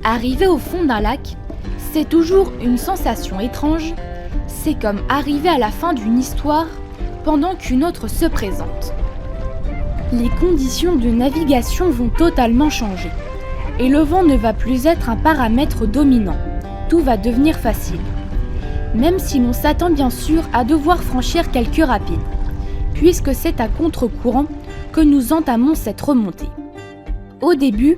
Arriver au fond d'un lac, c'est toujours une sensation étrange. C'est comme arriver à la fin d'une histoire pendant qu'une autre se présente. Les conditions de navigation vont totalement changer et le vent ne va plus être un paramètre dominant. Tout va devenir facile. Même si l'on s'attend bien sûr à devoir franchir quelques rapides, puisque c'est à contre-courant que nous entamons cette remontée. Au début,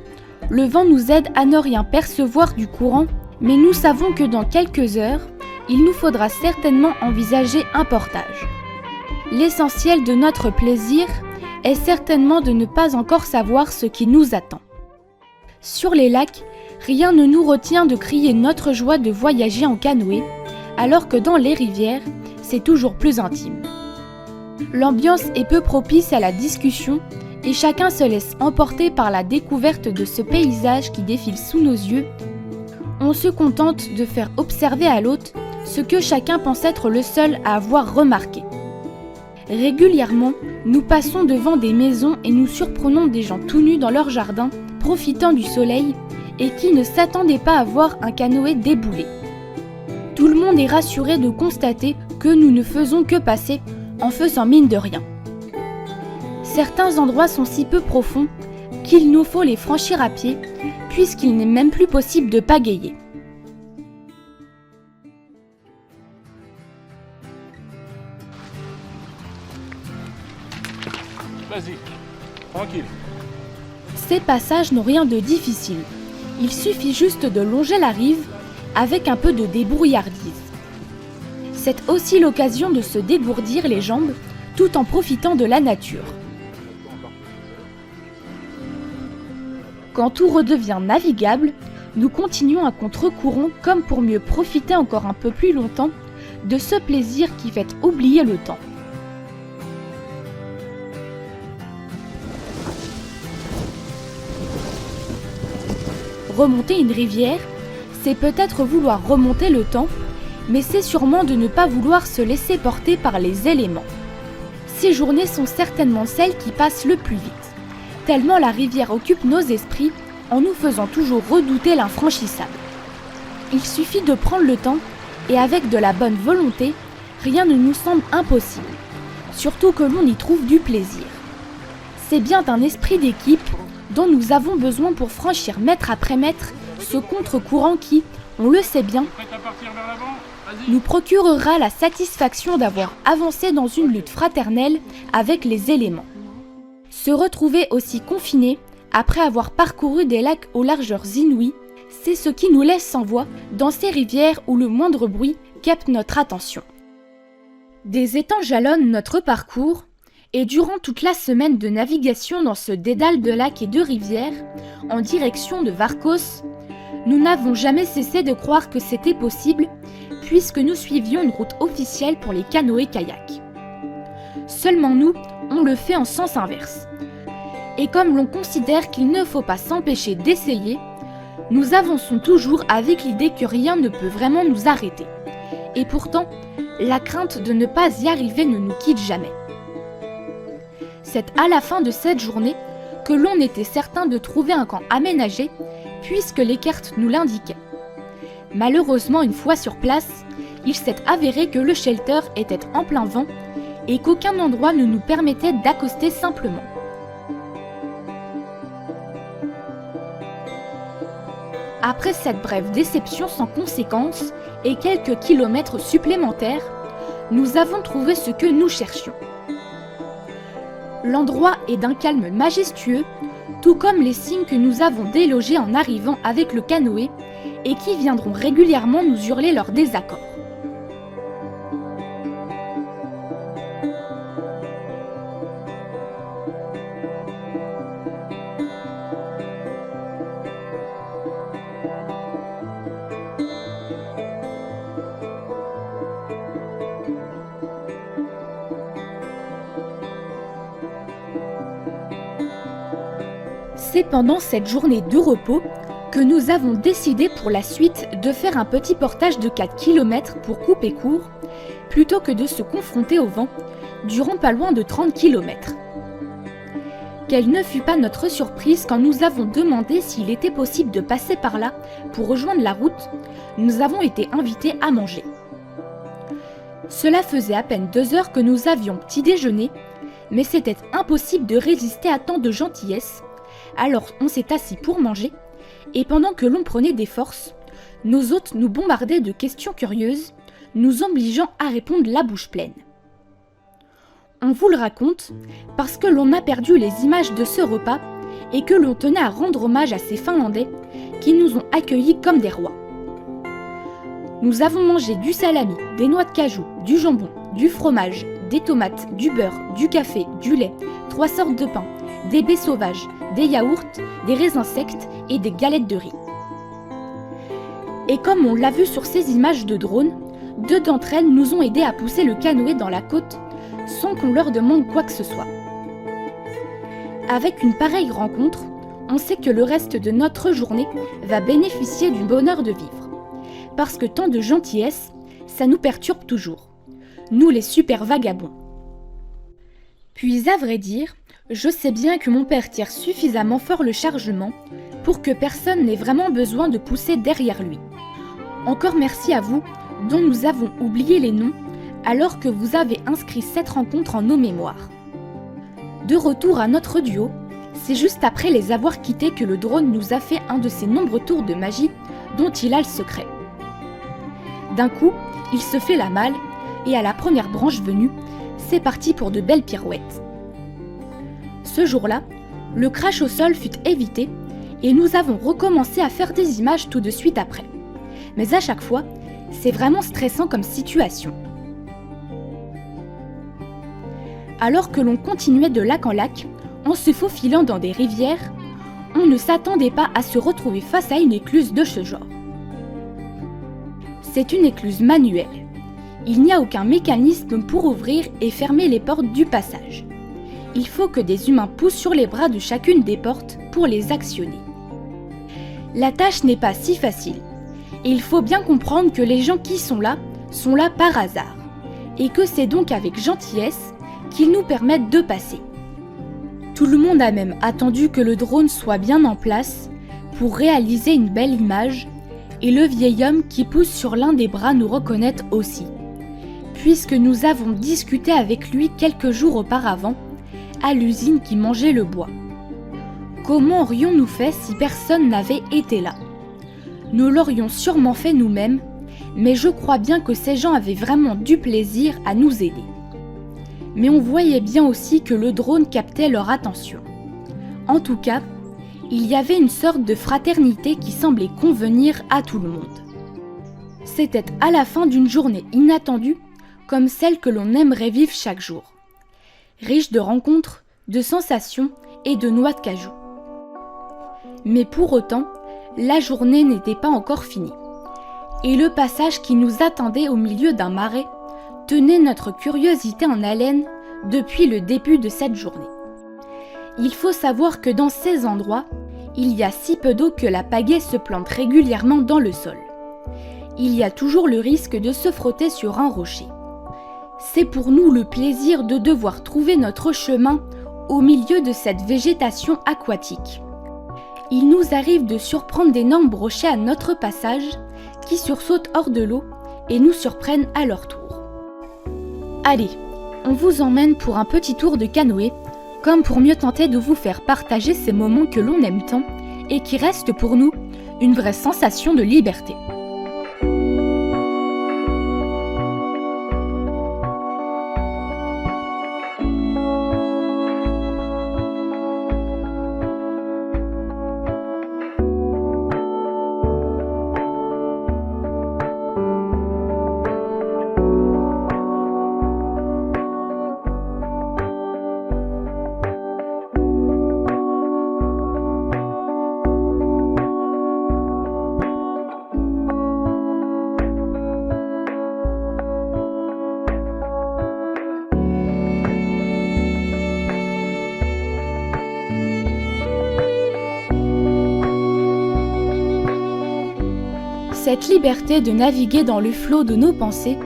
le vent nous aide à ne rien percevoir du courant, mais nous savons que dans quelques heures, il nous faudra certainement envisager un portage. L'essentiel de notre plaisir est certainement de ne pas encore savoir ce qui nous attend. Sur les lacs, rien ne nous retient de crier notre joie de voyager en canoë, alors que dans les rivières, c'est toujours plus intime. L'ambiance est peu propice à la discussion et chacun se laisse emporter par la découverte de ce paysage qui défile sous nos yeux. On se contente de faire observer à l'autre ce que chacun pense être le seul à avoir remarqué. Régulièrement, nous passons devant des maisons et nous surprenons des gens tout nus dans leur jardin, profitant du soleil et qui ne s'attendaient pas à voir un canoë débouler. Tout le monde est rassuré de constater que nous ne faisons que passer en faisant mine de rien. Certains endroits sont si peu profonds qu'il nous faut les franchir à pied, puisqu'il n'est même plus possible de pagayer. Vas-y, tranquille. Ces passages n'ont rien de difficile. Il suffit juste de longer la rive avec un peu de débrouillardise. C'est aussi l'occasion de se dégourdir les jambes tout en profitant de la nature. Quand tout redevient navigable, nous continuons à contre-courant comme pour mieux profiter encore un peu plus longtemps de ce plaisir qui fait oublier le temps. Remonter une rivière, c'est peut-être vouloir remonter le temps, mais c'est sûrement de ne pas vouloir se laisser porter par les éléments. Ces journées sont certainement celles qui passent le plus vite, tellement la rivière occupe nos esprits en nous faisant toujours redouter l'infranchissable. Il suffit de prendre le temps et avec de la bonne volonté, rien ne nous semble impossible, surtout que l'on y trouve du plaisir. C'est bien d'un esprit d'équipe dont nous avons besoin pour franchir mètre après mètre ce contre-courant qui, on le sait bien, Prête à partir vers l'avant? Vas-y. nous procurera la satisfaction d'avoir avancé dans une lutte fraternelle avec les éléments. Se retrouver aussi confinés, après avoir parcouru des lacs aux largeurs inouïes, c'est ce qui nous laisse sans voix dans ces rivières où le moindre bruit capte notre attention. Des étangs jalonnent notre parcours, et durant toute la semaine de navigation dans ce dédale de lacs et de rivières, en direction de Varkos, nous n'avons jamais cessé de croire que c'était possible, puisque nous suivions une route officielle pour les canoës-kayaks. Seulement nous, on le fait en sens inverse. Et comme l'on considère qu'il ne faut pas s'empêcher d'essayer, nous avançons toujours avec l'idée que rien ne peut vraiment nous arrêter. Et pourtant, la crainte de ne pas y arriver ne nous quitte jamais. C'est à la fin de cette journée que l'on était certain de trouver un camp aménagé, puisque les cartes nous l'indiquaient. Malheureusement, une fois sur place, il s'est avéré que le shelter était en plein vent et qu'aucun endroit ne nous permettait d'accoster simplement. Après cette brève déception sans conséquence et quelques kilomètres supplémentaires, nous avons trouvé ce que nous cherchions. L'endroit est d'un calme majestueux, tout comme les cygnes que nous avons délogés en arrivant avec le canoë et qui viendront régulièrement nous hurler leur désaccord. C'est pendant cette journée de repos que nous avons décidé pour la suite de faire un petit portage de 4 km pour couper court, plutôt que de se confronter au vent, durant pas loin de 30 km. Quelle ne fut pas notre surprise quand nous avons demandé s'il était possible de passer par là pour rejoindre la route, nous avons été invités à manger. Cela faisait à peine 2 heures que nous avions petit déjeuner, mais c'était impossible de résister à tant de gentillesse. Alors on s'est assis pour manger, et pendant que l'on prenait des forces, nos hôtes nous bombardaient de questions curieuses, nous obligeant à répondre la bouche pleine. On vous le raconte parce que l'on a perdu les images de ce repas et que l'on tenait à rendre hommage à ces Finlandais qui nous ont accueillis comme des rois. Nous avons mangé du salami, des noix de cajou, du jambon, du fromage, des tomates, du beurre, du café, du lait, 3 sortes de pain, des baies sauvages, des yaourts, des raisins secs et des galettes de riz. Et comme on l'a vu sur ces images de drone, 2 d'entre elles nous ont aidés à pousser le canoë dans la côte sans qu'on leur demande quoi que ce soit. Avec une pareille rencontre, on sait que le reste de notre journée va bénéficier du bonheur de vivre. Parce que tant de gentillesse, ça nous perturbe toujours. Nous les super vagabonds. Puis à vrai dire, je sais bien que mon père tire suffisamment fort le chargement pour que personne n'ait vraiment besoin de pousser derrière lui. Encore merci à vous, dont nous avons oublié les noms, alors que vous avez inscrit cette rencontre en nos mémoires. De retour à notre duo, c'est juste après les avoir quittés que le drone nous a fait un de ses nombreux tours de magie dont il a le secret. D'un coup, il se fait la malle, et à la première branche venue, c'est parti pour de belles pirouettes. Ce jour-là, le crash au sol fut évité et nous avons recommencé à faire des images tout de suite après. Mais à chaque fois, c'est vraiment stressant comme situation. Alors que l'on continuait de lac en lac, en se faufilant dans des rivières, on ne s'attendait pas à se retrouver face à une écluse de ce genre. C'est une écluse manuelle. Il n'y a aucun mécanisme pour ouvrir et fermer les portes du passage. Il faut que des humains poussent sur les bras de chacune des portes pour les actionner. La tâche n'est pas si facile. Et il faut bien comprendre que les gens qui sont là par hasard. Et que c'est donc avec gentillesse qu'ils nous permettent de passer. Tout le monde a même attendu que le drone soit bien en place pour réaliser une belle image, et le vieil homme qui pousse sur l'un des bras nous reconnaît aussi, puisque nous avons discuté avec lui quelques jours auparavant, à l'usine qui mangeait le bois. Comment aurions-nous fait si personne n'avait été là ? Nous l'aurions sûrement fait nous-mêmes, mais je crois bien que ces gens avaient vraiment du plaisir à nous aider. Mais on voyait bien aussi que le drone captait leur attention. En tout cas, il y avait une sorte de fraternité qui semblait convenir à tout le monde. C'était à la fin d'une journée inattendue, comme celle que l'on aimerait vivre chaque jour. Riche de rencontres, de sensations et de noix de cajou. Mais pour autant, la journée n'était pas encore finie. Et le passage qui nous attendait au milieu d'un marais tenait notre curiosité en haleine depuis le début de cette journée. Il faut savoir que dans ces endroits, il y a si peu d'eau que la pagaie se plante régulièrement dans le sol. Il y a toujours le risque de se frotter sur un rocher. C'est pour nous le plaisir de devoir trouver notre chemin au milieu de cette végétation aquatique. Il nous arrive de surprendre d'énormes rochers à notre passage qui sursautent hors de l'eau et nous surprennent à leur tour. Allez, on vous emmène pour un petit tour de canoë, comme pour mieux tenter de vous faire partager ces moments que l'on aime tant et qui restent pour nous une vraie sensation de liberté. Cette liberté de naviguer dans le flot de nos pensées,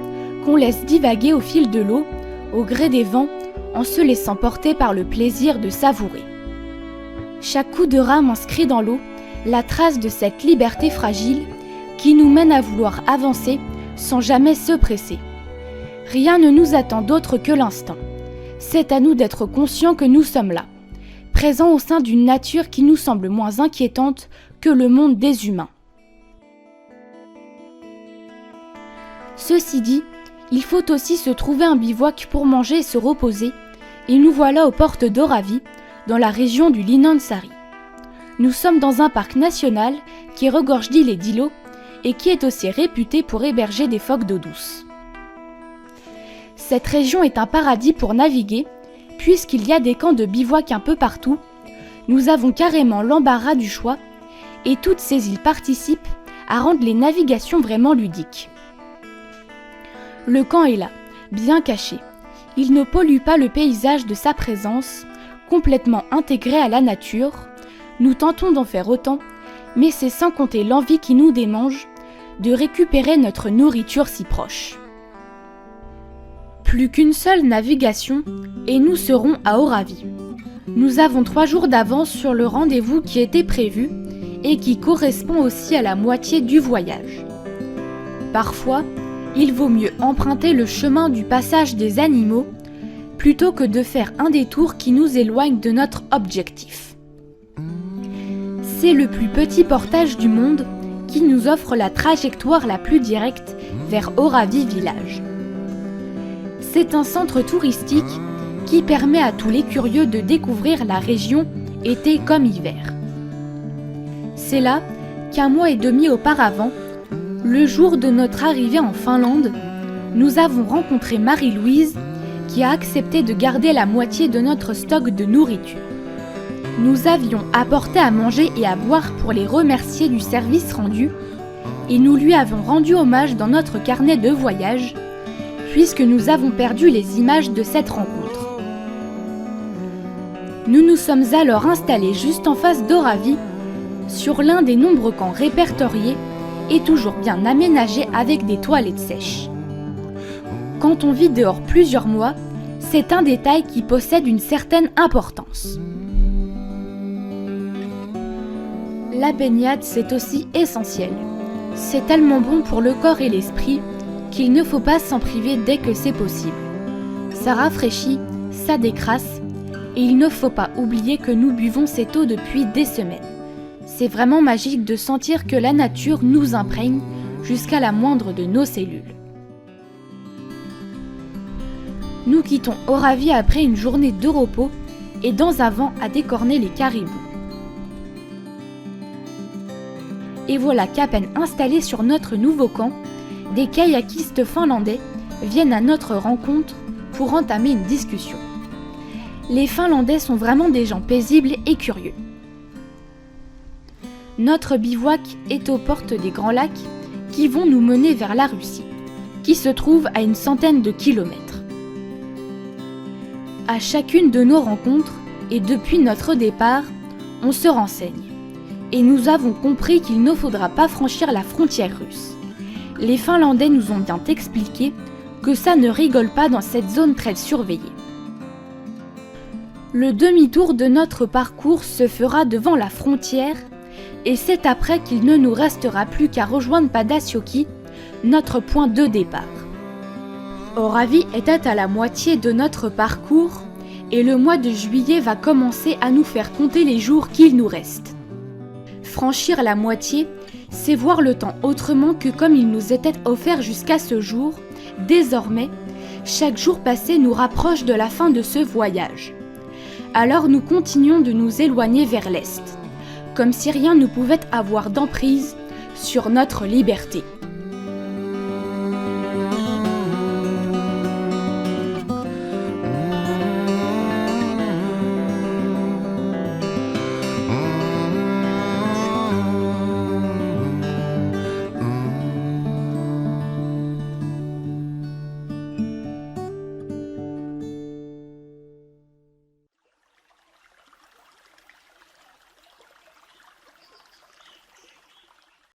qu'on laisse divaguer au fil de l'eau, au gré des vents, en se laissant porter par le plaisir de savourer. Chaque coup de rame inscrit dans l'eau, la trace de cette liberté fragile qui nous mène à vouloir avancer sans jamais se presser. Rien ne nous attend d'autre que l'instant. C'est à nous d'être conscients que nous sommes là, présents au sein d'une nature qui nous semble moins inquiétante que le monde des humains. Ceci dit, il faut aussi se trouver un bivouac pour manger et se reposer, et nous voilà aux portes d'Oravie, dans la région du Linansarri. Nous sommes dans un parc national qui regorge d'îles et d'îlots, et qui est aussi réputé pour héberger des phoques d'eau douce. Cette région est un paradis pour naviguer, puisqu'il y a des camps de bivouac un peu partout. Nous avons carrément l'embarras du choix, et toutes ces îles participent à rendre les navigations vraiment ludiques. Le camp est là, bien caché. Il ne pollue pas le paysage de sa présence, complètement intégré à la nature. Nous tentons d'en faire autant, mais c'est sans compter l'envie qui nous démange de récupérer notre nourriture si proche. Plus qu'une seule navigation, et nous serons à Oravie. Nous avons 3 jours d'avance sur le rendez-vous qui était prévu et qui correspond aussi à la moitié du voyage. Parfois, il vaut mieux emprunter le chemin du passage des animaux plutôt que de faire un détour qui nous éloigne de notre objectif. C'est le plus petit portage du monde qui nous offre la trajectoire la plus directe vers Oravie village. C'est un centre touristique qui permet à tous les curieux de découvrir la région été comme hiver. C'est là qu'un mois et demi auparavant, le jour de notre arrivée en Finlande, nous avons rencontré Marie-Louise qui a accepté de garder la moitié de notre stock de nourriture. Nous avions apporté à manger et à boire pour les remercier du service rendu et nous lui avons rendu hommage dans notre carnet de voyage puisque nous avons perdu les images de cette rencontre. Nous nous sommes alors installés juste en face d'Oravie, sur l'un des nombreux camps répertoriés et toujours bien aménagé avec des toilettes sèches. Quand on vit dehors plusieurs mois, c'est un détail qui possède une certaine importance. La baignade, c'est aussi essentiel. C'est tellement bon pour le corps et l'esprit qu'il ne faut pas s'en priver dès que c'est possible. Ça rafraîchit, ça décrasse, Et il ne faut pas oublier que nous buvons cette eau depuis des semaines. C'est vraiment magique de sentir que la nature nous imprègne jusqu'à la moindre de nos cellules. Nous quittons Oravie après une journée de repos et dans un vent à décorner les caribous. Et voilà qu'à peine installés sur notre nouveau camp, des kayakistes finlandais viennent à notre rencontre pour entamer une discussion. Les Finlandais sont vraiment des gens paisibles et curieux. Notre bivouac est aux portes des Grands Lacs qui vont nous mener vers la Russie, qui se trouve à une centaine de kilomètres. À chacune de nos rencontres, et depuis notre départ, on se renseigne. Et nous avons compris qu'il ne faudra pas franchir la frontière russe. Les Finlandais nous ont bien expliqué que ça ne rigole pas dans cette zone très surveillée. Le demi-tour de notre parcours se fera devant la frontière et c'est après qu'il ne nous restera plus qu'à rejoindre Padasjoki, notre point de départ. Oravie était à la moitié de notre parcours et le mois de juillet va commencer à nous faire compter les jours qu'il nous reste. Franchir la moitié, c'est voir le temps autrement que comme il nous était offert jusqu'à ce jour. Désormais, chaque jour passé nous rapproche de la fin de ce voyage. Alors nous continuons de nous éloigner vers l'est, comme si rien ne pouvait avoir d'emprise sur notre liberté.